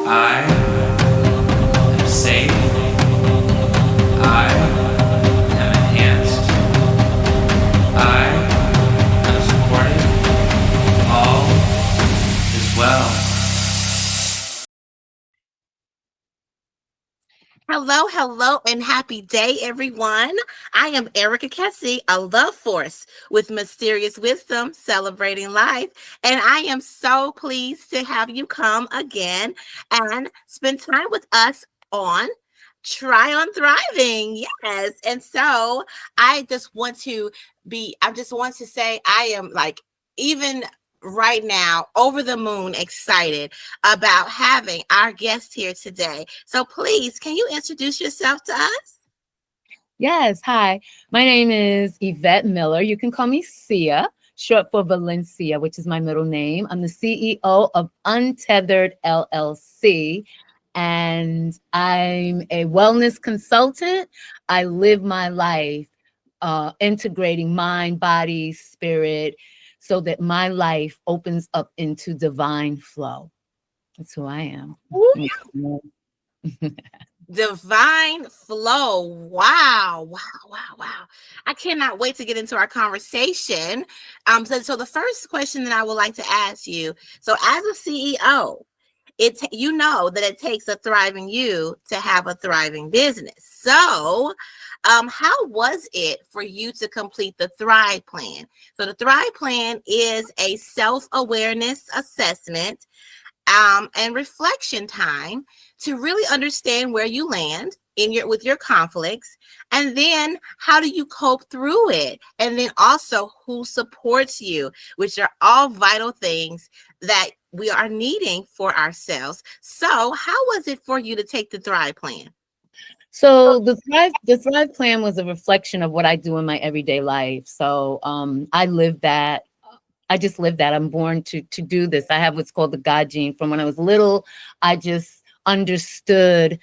I am safe. I am enhanced. I am supported. All is well. Hello, hello, and happy day, everyone. I am Erica Kesse, a love force with mysterious wisdom, celebrating life. And I am so pleased to have you come again and spend time with us on Try on Thriving. Yes. And so I just want to say, I am like, even right now, over the moon excited about having our guest here today. So please, can you introduce yourself to us? Yes, hi. My name is Yvette Miller. You can call me Sia, short for Valencia, which is my middle name. I'm the CEO of Untethered LLC, and I'm a wellness consultant. I live my life integrating mind, body, spirit, so that my life opens up into divine flow. That's who I am. Divine flow. Wow. Wow. Wow. Wow. I cannot wait to get into our conversation. So the first question that I would like to ask you, so as a CEO, you know that it takes a thriving you to have a thriving business. So how was it for you to complete the Thrive Plan? So the Thrive Plan is a self-awareness assessment and reflection time to really understand where you land in your with your conflicts, and then how do you cope through it, and then also who supports you, which are all vital things that we are needing for ourselves. So how was it for you to take the Thrive Plan? So the Thrive plan was a reflection of what I do in my everyday life. So I live that. I just live that. I'm born to do this. I have what's called the God gene. From when I was little, I just understood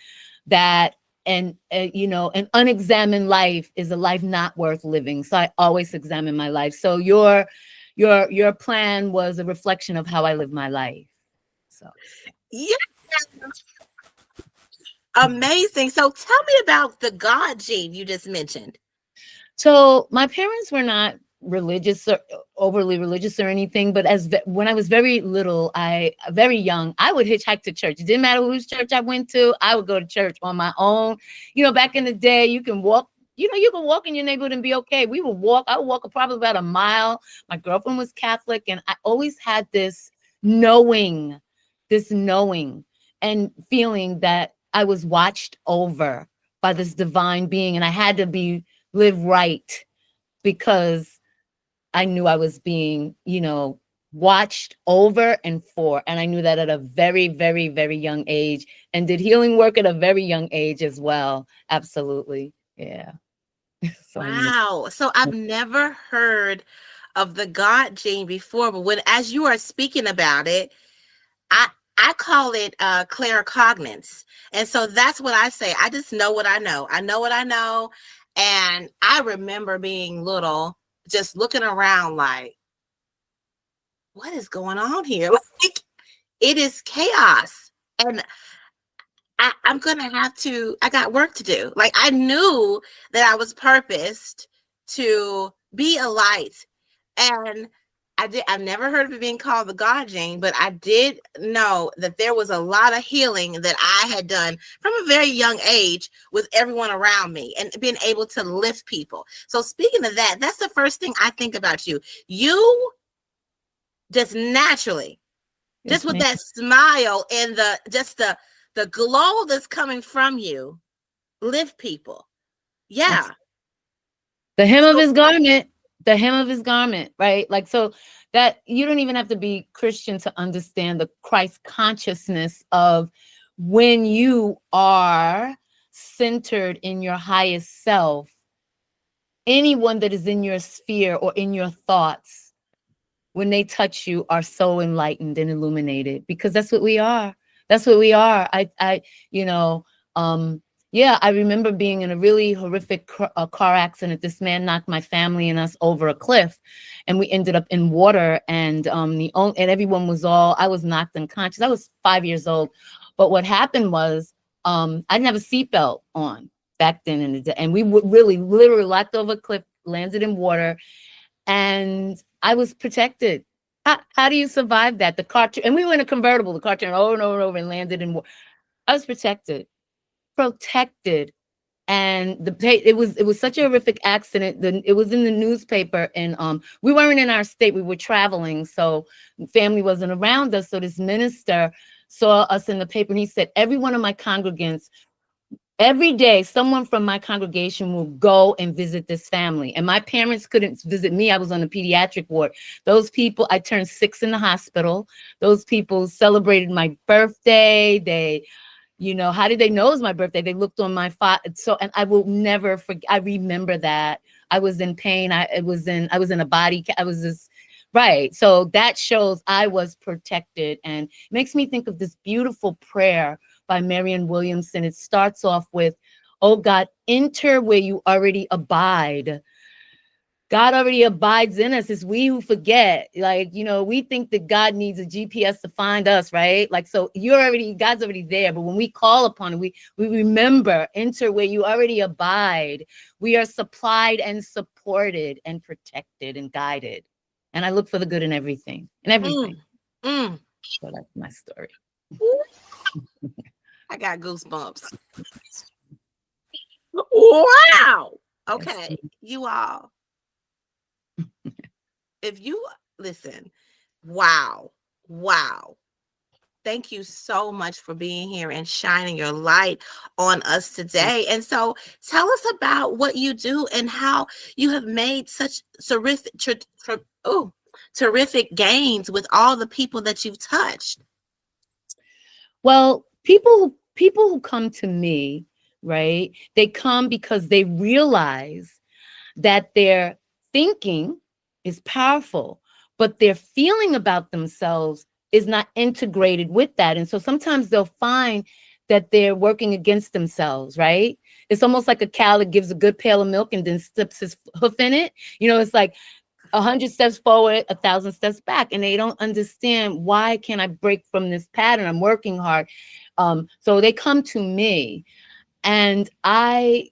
that, and an unexamined life is a life not worth living. So I always examine my life. So your plan was a reflection of how I live my life. So. Yeah, amazing. So tell me about the God gene you just mentioned. So my parents were not religious or overly religious or anything, but when I was very little, very young, I would hitchhike to church. It didn't matter whose church I went to. I would go to church on my own. Back in the day, you can walk. You can walk in your neighborhood and be okay. We would walk. I would walk probably about a mile. My girlfriend was Catholic, and I always had knowing, this knowing and feeling that I was watched over by this divine being, and I had to live right because I knew I was being, watched over and for. And I knew that at a very, very, very young age, and did healing work at a very young age as well. Absolutely. Yeah. So I knew. Wow. So I've never heard of the God gene before, but as you are speaking about it, I I call it claircognizance. And so that's what I say. I just know what I know. I know what I know. And I remember being little, just looking around like, what is going on here? Like, it is chaos. And I'm gonna I got work to do. Like, I knew that I was purposed to be a light. And I've never heard of it being called the God gene, but I did know that there was a lot of healing that I had done from a very young age with everyone around me and being able to lift people. So speaking of that, that's the first thing I think about you. You just naturally, just Yes, with ma'am. that smile and the glow that's coming from you, lift people. Yeah. The hem of So his garment, the hem of his garment, right? Like, so that you don't even have to be Christian to understand the Christ consciousness of when you are centered in your highest self. Anyone that is in your sphere or in your thoughts, when they touch you, are so enlightened and illuminated, because that's what we are. That's what we are. You know, yeah, I remember being in a really horrific car accident. This man knocked my family and us over a cliff, and we ended up in water. And and everyone was I was knocked unconscious. I was 5 years old. But what happened was, I didn't have a seatbelt on back then in the day, and we would really literally locked over a cliff, landed in water, and I was protected. How do you survive that? The car, and we were in a convertible. The car turned over and over and over and landed in water. I was protected. And it was such a horrific accident. It was in the newspaper, and we weren't in our state. We were traveling, so family wasn't around us. So this minister saw us in the paper, and he said, every one of my congregants, every day, someone from my congregation will go and visit this family. And my parents couldn't visit me. I was on the pediatric ward. Those people, I turned 6 in the hospital. Those people celebrated my birthday. How did they know it was my birthday? They looked on my file. So, and I will never forget. I remember that I was in pain. I was in a body. I was this, right. So that shows I was protected, and makes me think of this beautiful prayer by Marianne Williamson. It starts off with, "Oh God, enter where you already abide." God already abides in us. It's we who forget. We think that God needs a GPS to find us, right? So God's already there. But when we call upon it, we remember, enter where you already abide. We are supplied and supported and protected and guided. And I look for the good in everything. So that's my story. I got goosebumps. Wow. Okay, you all. If you listen, wow. Thank you so much for being here and shining your light on us today. And so tell us about what you do and how you have made such terrific gains with all the people that you've touched. Well, people who come to me, right? They come because they realize that their thinking is powerful, but their feeling about themselves is not integrated with that. And so sometimes they'll find that they're working against themselves, right? It's almost like a cow that gives a good pail of milk and then slips his hoof in it. It's like 100 steps forward, 1,000 steps back, and they don't understand, why can't I break from this pattern? I'm working hard. So they come to me, and I,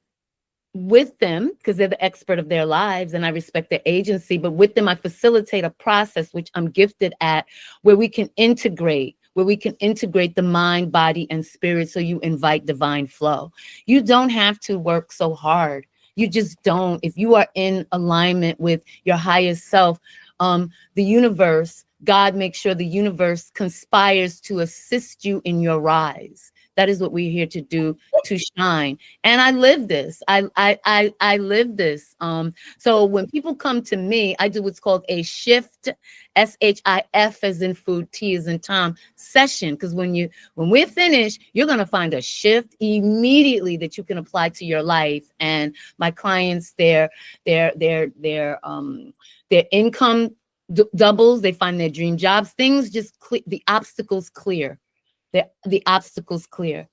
with them, because they're the expert of their lives and I respect their agency, but with them, I facilitate a process, which I'm gifted at, where we can integrate the mind, body, and spirit, so you invite divine flow. You don't have to work so hard. You just don't. If you are in alignment with your highest self, the universe, God makes sure the universe conspires to assist you in your rise. That is what we're here to do, to shine. And I live this. I live this. So when people come to me, I do what's called a shift, SHIF as in food, T as in Tom, session. Because when we're finished, you're gonna find a shift immediately that you can apply to your life. And my clients, their income doubles. They find their dream jobs. Things just the obstacles clear. The obstacles clear,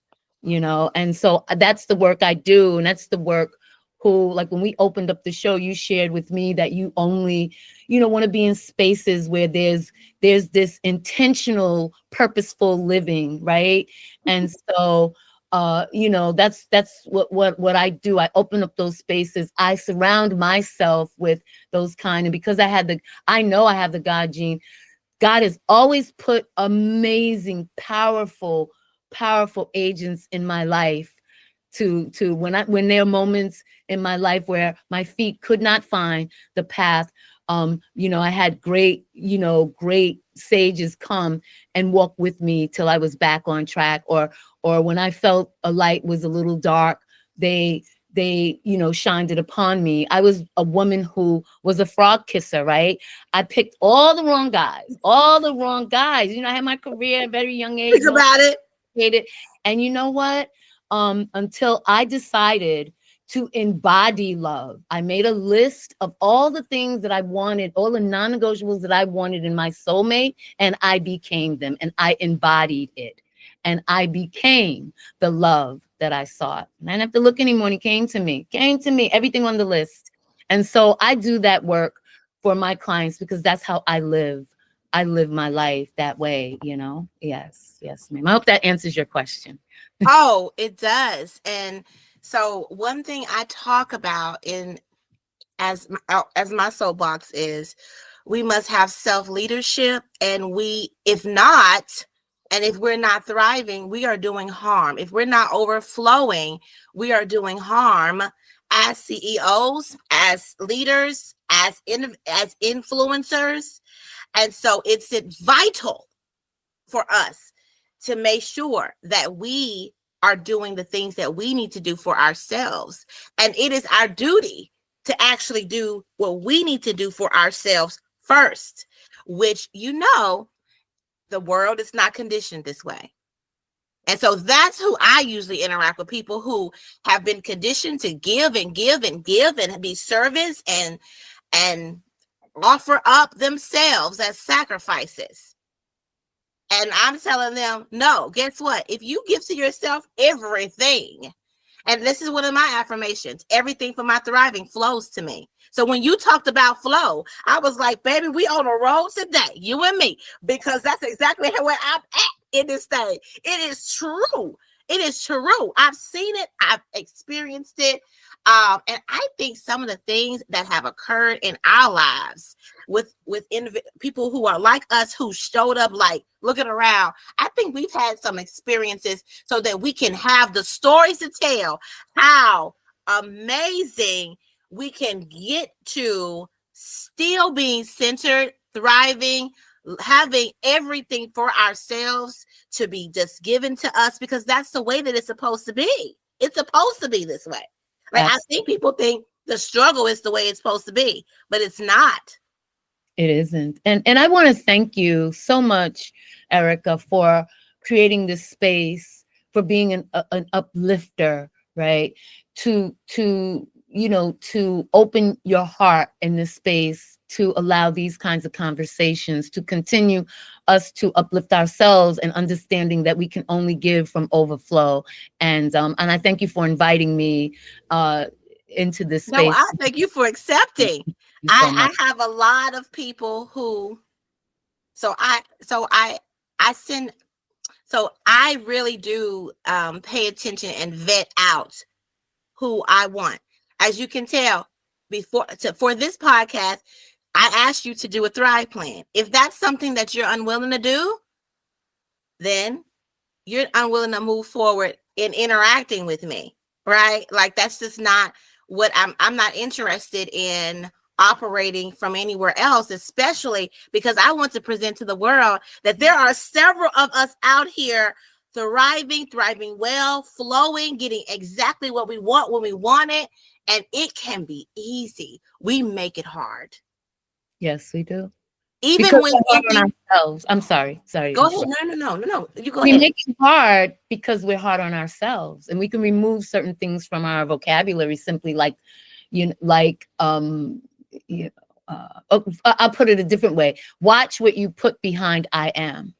and so that's the work I do. And that's the work like when we opened up the show, you shared with me that you only, want to be in spaces where there's this intentional, purposeful living, right? And so that's what I do. I open up those spaces. I surround myself with those kind, and because I know I have the God gene. God has always put amazing, powerful agents in my life to when there are moments in my life where my feet could not find the path. I had great sages come and walk with me till I was back on track, or when I felt a light was a little dark, they shined it upon me. I was a woman who was a frog kisser, right? I picked all the wrong guys. I had my career at a very young age. Think about it. And you know what? Until I decided to embody love, I made a list of all the things that I wanted, all the non-negotiables that I wanted in my soulmate, and I became them, and I embodied it. And I became the love that I sought. And I didn't have to look anymore. And he came to me, everything on the list. And so I do that work for my clients because that's how I live. I live my life that way, Yes, yes, ma'am. I hope that answers your question. Oh, it does. And so one thing I talk about in as my soapbox is, we must have self-leadership, and if not, and if we're not thriving, we are doing harm. If we're not overflowing, we are doing harm as CEOs, as leaders, as influencers. And so it's vital for us to make sure that we are doing the things that we need to do for ourselves. And it is our duty to actually do what we need to do for ourselves first, which, the world is not conditioned this way. And so that's who I usually interact with, people who have been conditioned to give and give and give and be service and offer up themselves as sacrifices. And I'm telling them, no, guess what? If you give to yourself everything, and this is one of my affirmations, everything for my thriving flows to me. So when you talked about flow, I was like, baby, we on a roll today, you and me, because that's exactly where I'm at in this thing. It is true. It is true. I've seen it. I've experienced it. And I think some of the things that have occurred in our lives with people who are like us, who showed up like looking around, I think we've had some experiences so that we can have the stories to tell how amazing we can get to still being centered, thriving, having everything for ourselves to be just given to us, because that's the way that it's supposed to be. It's supposed to be this way. Like, I think people think the struggle is the way it's supposed to be, but it's not. It isn't. And I want to thank you so much, Erica, for creating this space, for being an uplifter, right? To open your heart in this space, to allow these kinds of conversations, to continue us to uplift ourselves, and understanding that we can only give from overflow. And I thank you for inviting me into this space. No, I thank you for accepting. I have a lot of people who, I really do pay attention and vet out who I want. As you can tell, for this podcast, I asked you to do a Thrive plan. If that's something that you're unwilling to do, then you're unwilling to move forward in interacting with me, right? Like, that's just not what I'm not interested in operating from anywhere else, especially because I want to present to the world that there are several of us out here thriving well, flowing, getting exactly what we want when we want it. And it can be easy. We make it hard. Yes, we do. Even because when we're hard on ourselves. I'm sorry. Go ahead. No. You go we ahead. make it hard because we're hard on ourselves, and we can remove certain things from our vocabulary simply I'll put it a different way. Watch what you put behind I am.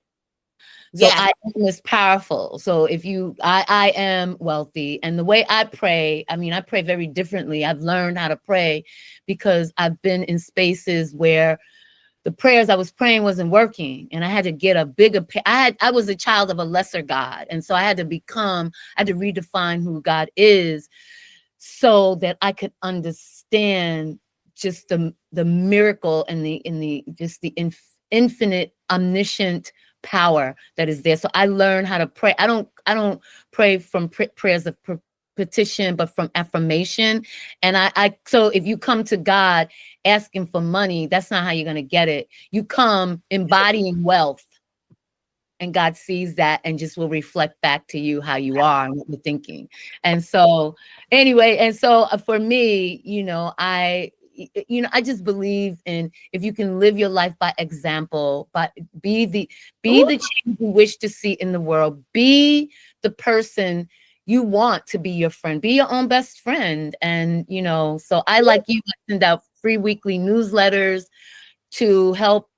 So yes. I am is powerful. So if I am wealthy, and the way I pray very differently. I've learned how to pray because I've been in spaces where the prayers I was praying wasn't working, and I had to get a bigger. I was a child of a lesser God, and so I had to redefine who God is, so that I could understand just the miracle and the infinite omniscient power that is there. So I learned how to pray. I don't pray from prayers of petition, but from affirmation. And so if you come to God asking for money, that's not how you're going to get it. You come embodying wealth, and God sees that and just will reflect back to you how you are and what you're thinking. And so anyway, for me, I just believe in, if you can live your life by example, but be the change you wish to see in the world, be the person you want to be your friend, be your own best friend. And, so I, like you, send out free weekly newsletters to help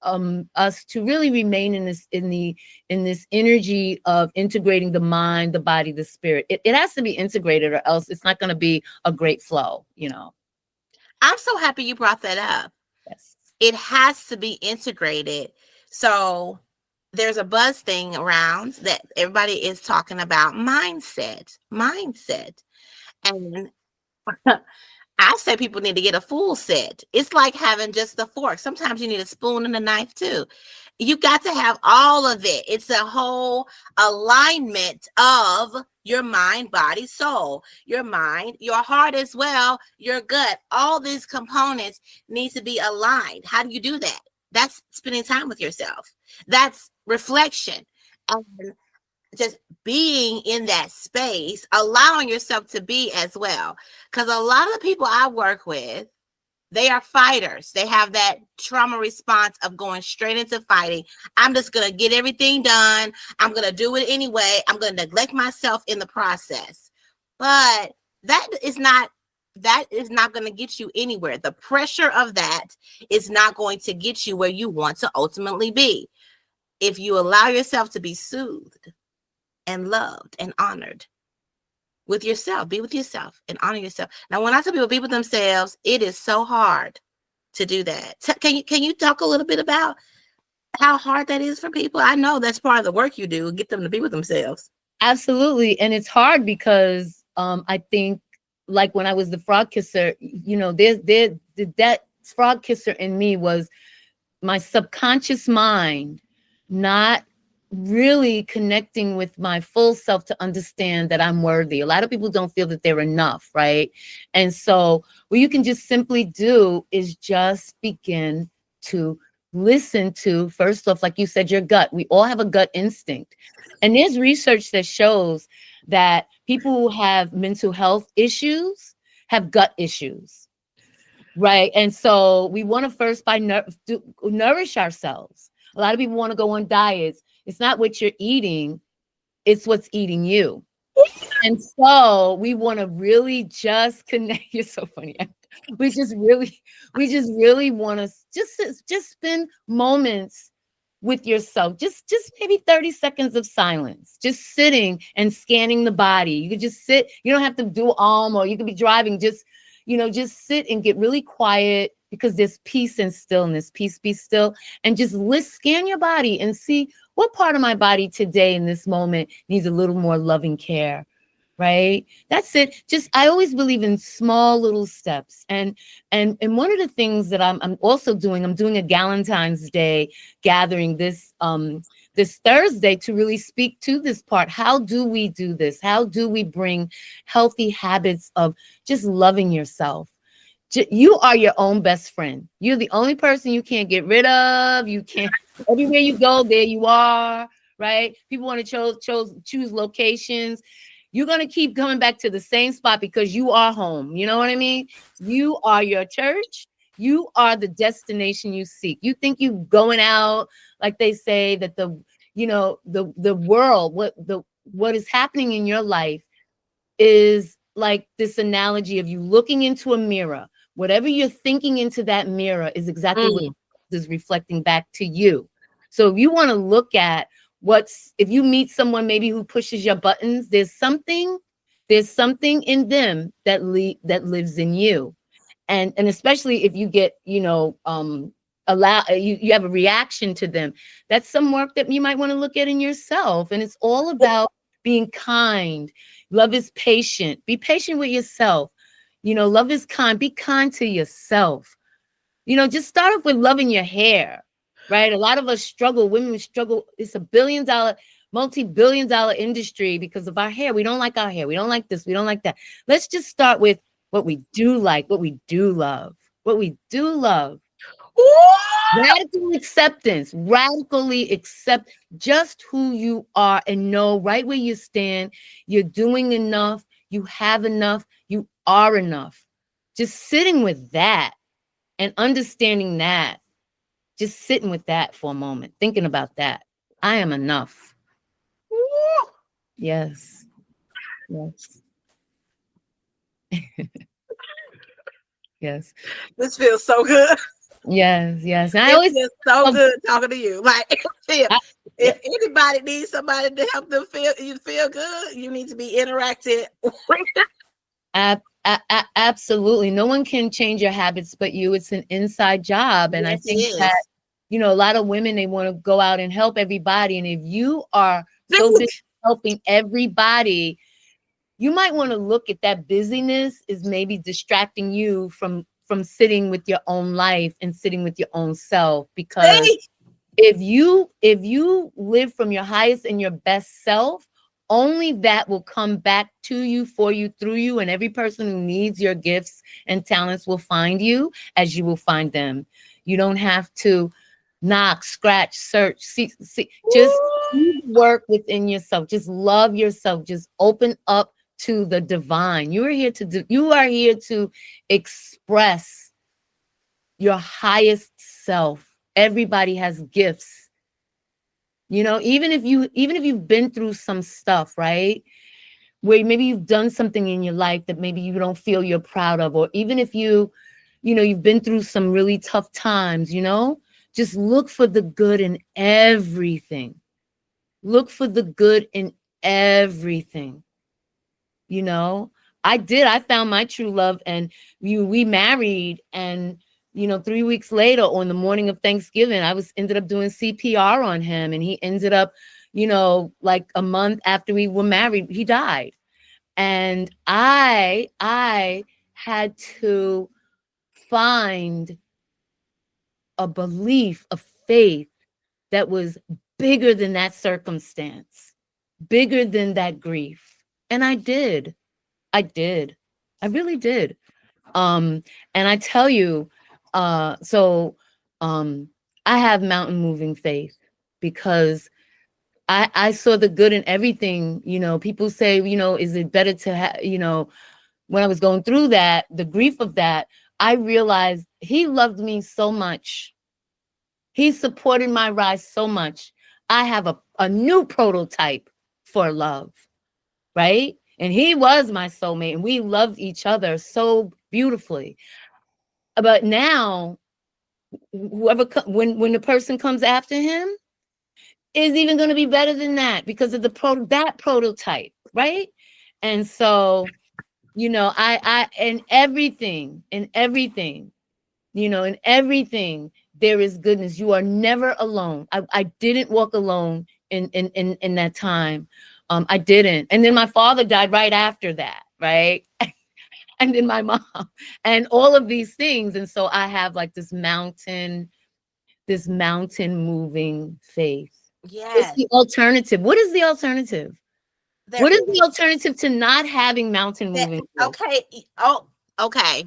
us to really remain in this energy of integrating the mind, the body, the spirit. It has to be integrated, or else it's not going to be a great flow, I'm so happy you brought that up. Yes. it has to be integrated. So there's a buzz thing around that everybody is talking about mindset. And I say people need to get a full set. It's like having just the fork. Sometimes you need a spoon and a knife too. You got to have all of it. It's a whole alignment of your mind, body, soul, your mind, your heart as well, your gut. All these components need to be aligned. How do you do that? That's spending time with yourself. That's reflection. And just being in that space, allowing yourself to be as well. Because a lot of the people I work with, they are fighters. They have that trauma response of going straight into fighting. I'm just going to get everything done. I'm going to do it anyway. I'm going to neglect myself in the process. But that is not going to get you anywhere. The pressure of that is not going to get you where you want to ultimately be. If you allow yourself to be soothed and loved and honored with yourself, be with yourself and honor yourself. Now, when I tell people be with themselves, it is so hard to do that. Can you talk a little bit about how hard that is for people? I know that's part of the work you do, get them to be with themselves. Absolutely. And it's hard because I think, like when I was the frog kisser, you know, that frog kisser in me was my subconscious mind not really connecting with my full self to understand that I'm worthy. A lot of people don't feel that they're enough, right? And so what you can just simply do is just begin to listen to, first off, like you said, your gut. We all have a gut instinct. And there's research that shows that people who have mental health issues have gut issues, right? And so we want to first nourish ourselves. A lot of people want to go on diets. It's not what you're eating, it's what's eating you. And so we want to really just connect. You're so funny. We just really want to just spend moments with yourself. Just maybe 30 seconds of silence, just sitting and scanning the body. You could just sit. You don't have to do or you could be driving. Just sit and get really quiet, because there's peace and stillness. Peace, be still, and just scan your body and see what part of my body today in this moment needs a little more loving care, right? That's it. I always believe in small little steps. And one of the things that I'm also doing, I'm doing a Galentine's Day gathering this Thursday to really speak to this part. How do we do this? How do we bring healthy habits of just loving yourself? You are your own best friend. You're the only person you can't get rid of. You can't, everywhere you go, there you are, right? People want to choose locations. You're going to keep coming back to the same spot because you are home. You know what I mean? You are your church. You are the destination you seek. You think you going out, like they say that the world, what is happening in your life is like this analogy of you looking into a mirror. Whatever you're thinking into that mirror is exactly what is reflecting back to you. So if you want to look at if you meet someone maybe who pushes your buttons, there's something in them that lives in you. And especially if you get, you have a reaction to them, that's some work that you might want to look at in yourself. And it's all about being kind. Love is patient. Be patient with yourself. Love is kind. Be kind to yourself. Just start off with loving your hair, right? A lot of us struggle. Women struggle. It's a multi-billion-dollar industry because of our hair. We don't like our hair. We don't like this. We don't like that. Let's just start with what we do like, what we do love, Radical acceptance, radically accept just who you are and know right where you stand. You're doing enough. You have enough. You are enough. Just sitting with that and understanding that. Just sitting with that for a moment, thinking about that. I am enough. Yes. Yes. This feels so good. Yes. And I always feel so good talking to you. Like, if anybody needs somebody to help them feel good, you need to be interacted with. Absolutely. No one can change your habits but you. It's an inside job. And I Yes, it think that, is. a lot of women, they want to go out and help everybody. And if you are so busy helping everybody, you might want to look at that busyness is maybe distracting you from sitting with your own life and sitting with your own self. Because See? if you live from your highest and your best self, only that will come back to you, for you, through you. And every person who needs your gifts and talents will find you as you will find them. You don't have to knock, scratch, search, see. Just do the work within yourself. Just love yourself. Just open up to the divine. You are here to express your highest self. Everybody has gifts. Even if you've been through some stuff, right? Where maybe you've done something in your life that maybe you don't feel you're proud of, or even if you've been through some really tough times, just look for the good in everything. Look for the good in everything. I found my true love, and we married, and 3 weeks later, on the morning of Thanksgiving, I ended up doing CPR on him, and he ended up, like a month after we were married, he died. And I had to find a belief, a faith that was bigger than that circumstance, bigger than that grief. And I did. I really did. And I tell you, so I have mountain moving faith because I saw the good in everything. People say, is it better to have, when I was going through that, the grief of that, I realized he loved me so much. He supported my rise so much. I have a new prototype for love, right? And he was my soulmate, and we loved each other so beautifully. But now, when the person comes after him, is even going to be better than that because of that prototype, right? And so, I in everything, in everything, there is goodness. You are never alone. I didn't walk alone in that time. I didn't. And then my father died right after that, right? And then my mom, and all of these things. And so I have like this mountain moving faith. What's Yes. the alternative? What is the alternative? There. What is the alternative to not having mountain moving faith? Okay. Oh, okay.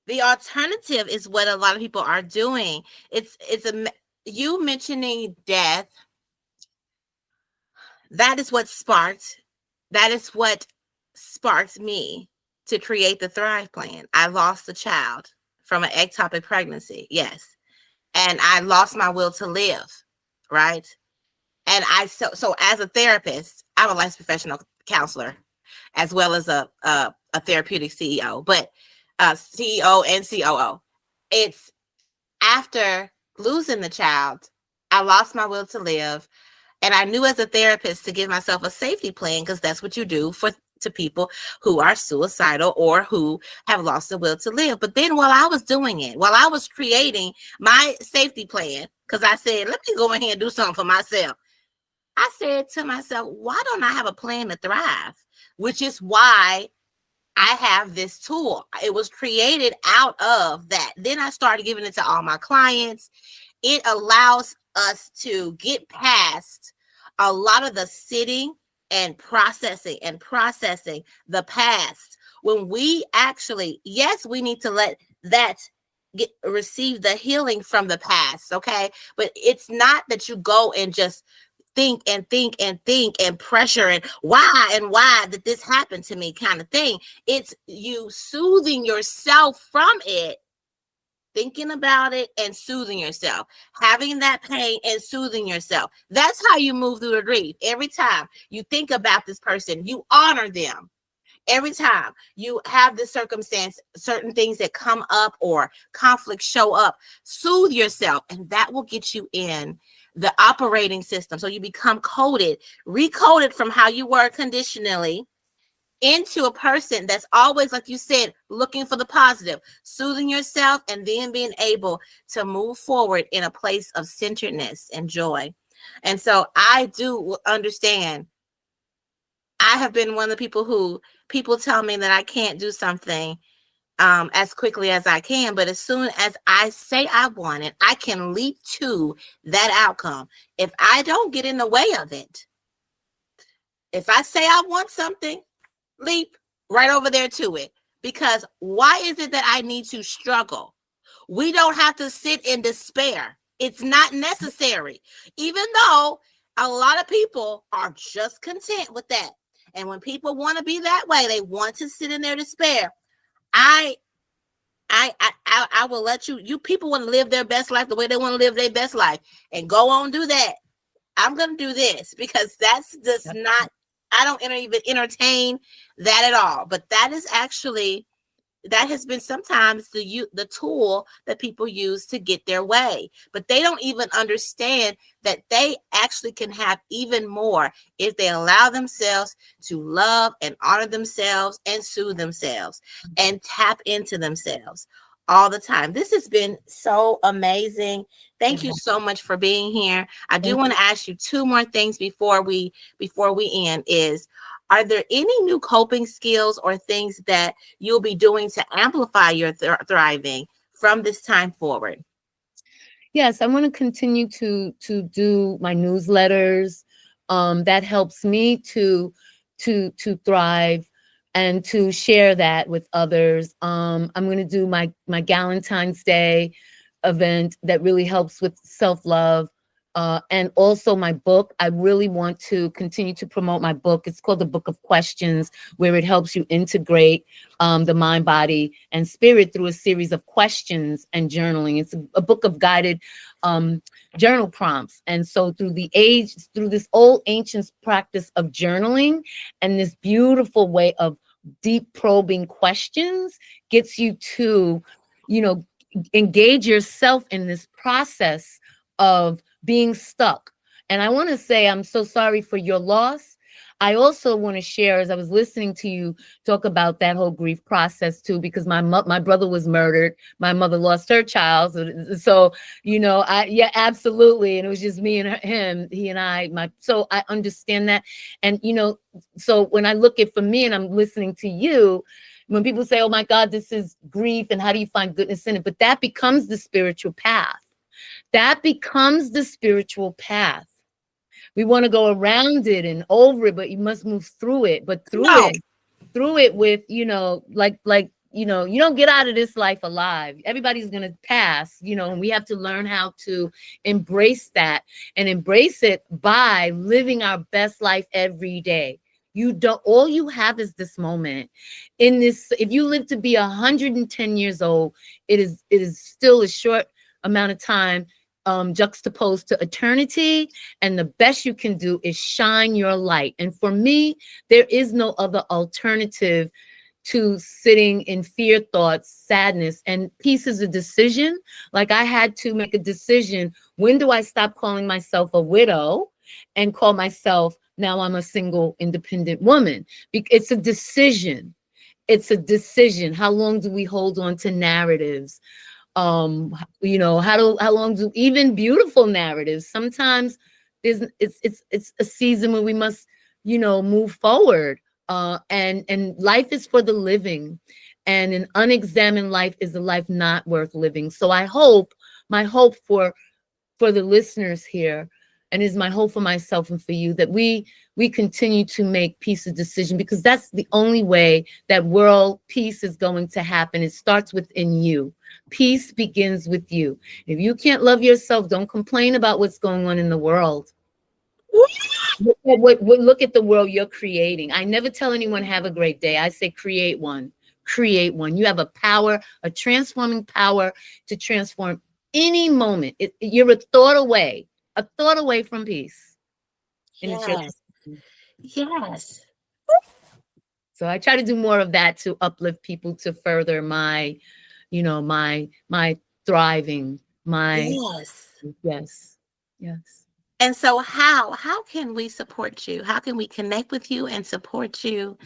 The alternative is what a lot of people are doing. You mentioning death. That is what sparked me to create the Thrive Plan. I lost a child from an ectopic pregnancy. Yes. And I lost my will to live. Right. And so as a therapist, I'm a licensed professional counselor, as well as a therapeutic CEO, but CEO and COO. It's after losing the child, I lost my will to live. And I knew as a therapist to give myself a safety plan, because that's what you do to people who are suicidal or who have lost the will to live. But then while I was doing it, while I was creating my safety plan, because I said, let me go in here and do something for myself, I said to myself, why don't I have a plan to thrive? Which is why I have this tool. It was created out of that. Then I started giving it to all my clients. It allows us to get past a lot of the sitting and processing the past. When we actually, yes, we need to let that receive the healing from the past, okay? But it's not that you go and just think and pressure and why did this happen to me kind of thing. It's you soothing yourself from it, thinking about it and soothing yourself, having that pain and soothing yourself. That's how you move through the grief. Every time you think about this person, you honor them. Every time you have this circumstance, certain things that come up or conflicts show up, soothe yourself, and that will get you in the operating system. So you become recoded from how you were conditionally, into a person that's always, like you said, looking for the positive, soothing yourself, and then being able to move forward in a place of centeredness and joy. And so I do understand. I have been one of the people who people tell me that I can't do something as quickly as I can, but as soon as I say I want it, I can leap to that outcome. If I don't get in the way of it, if I say I want something, leap right over there to it. Because why is it that I need to struggle? We don't have to sit in despair. It's not necessary, even though a lot of people are just content with that. And when people want to be that way, they want to sit in their despair. I I will let you. You people want to live their best life the way they want to live their best life, and go on do that. I'm gonna do this because that's just not. I don't even entertain that at all. But that is actually, that has been sometimes the tool that people use to get their way, but they don't even understand that they actually can have even more if they allow themselves to love and honor themselves and soothe themselves and tap into themselves all the time. This has been so amazing. Thank you so much for being here. I do want to ask you two more things before we end. Is, are there any new coping skills or things that you'll be doing to amplify your thriving from this time forward? Yes, I want to continue to do my newsletters. That helps me to thrive and to share that with others. I'm going to do my Galentine's Day event that really helps with self-love. And also my book. I really want to continue to promote my book. It's called The Book of Questions, where it helps you integrate the mind, body, and spirit through a series of questions and journaling. It's a book of guided journal prompts. And so through this old ancient practice of journaling and this beautiful way of deep probing questions gets you to, engage yourself in this process of being stuck. And I want to say, I'm so sorry for your loss. I also want to share, as I was listening to you talk about that whole grief process too, because my brother was murdered. My mother lost her child. So, yeah, absolutely. And it was just me and him, he and I, so I understand that. And, so when I look at, for me, and I'm listening to you, when people say, oh my God, this is grief, and how do you find goodness in it? But that becomes the spiritual path. That becomes the spiritual path. We want to go around it and over it, but you must move through it. But through it with, you don't get out of this life alive. Everybody's going to pass, and we have to learn how to embrace that, and embrace it by living our best life every day. All you have is this moment. In this, if you live to be 110 years old, it is still a short amount of time, juxtaposed to eternity. And the best you can do is shine your light. And for me, there is no other alternative to sitting in fear, thoughts, sadness. And peace is a decision. Like, I had to make a decision. When do I stop calling myself a widow and call myself, now I'm a single, independent woman? It's a decision. It's a decision. How long do we hold on to narratives? How long do even beautiful narratives, sometimes it's a season where we must, move forward. And life is for the living, and an unexamined life is a life not worth living. So my hope for the listeners here, and is my hope for myself and for you, that we continue to make peace a decision, because that's the only way that world peace is going to happen. It starts within you. Peace begins with you. If you can't love yourself, don't complain about what's going on in the world. Look at the world you're creating. I never tell anyone have a great day. I say create one. Create one. You have a power, a transforming power to transform any moment. You're a thought away from peace. And Yes. Yes. So I try to do more of that to uplift people, to further my, my thriving, Yes. yes. And so how can we support you? How can we connect with you and support you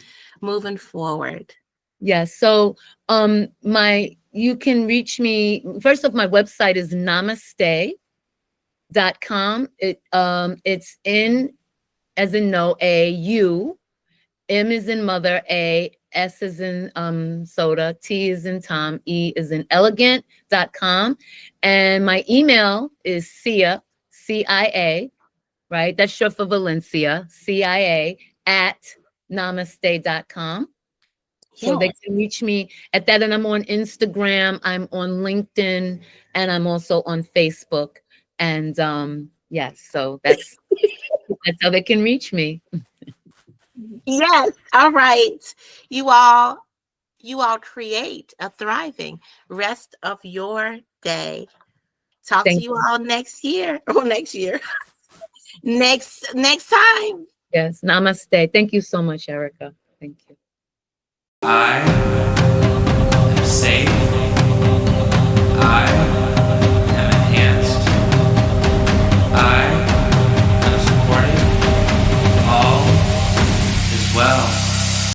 moving forward? Yes. So my you can reach me. First off, my website is namaste.com. It's in as in no, A, U, M is in mother, A, S is in soda, T is in Tom, E is in elegant.com. And my email is CIA, CIA, right? That's short for Valencia, CIA at namaste.com. So they Yes. can reach me at that. And I'm on Instagram, I'm on LinkedIn, and I'm also on Facebook. And yes, so that's how they can reach me. Yes. All right. You all create a thriving rest of your day. Talk to Thank you you. all next year. Or next year. Next time. Yes, namaste. Thank you so much, Erica. Thank you. I am safe. I am enhanced. I am supported. All is well.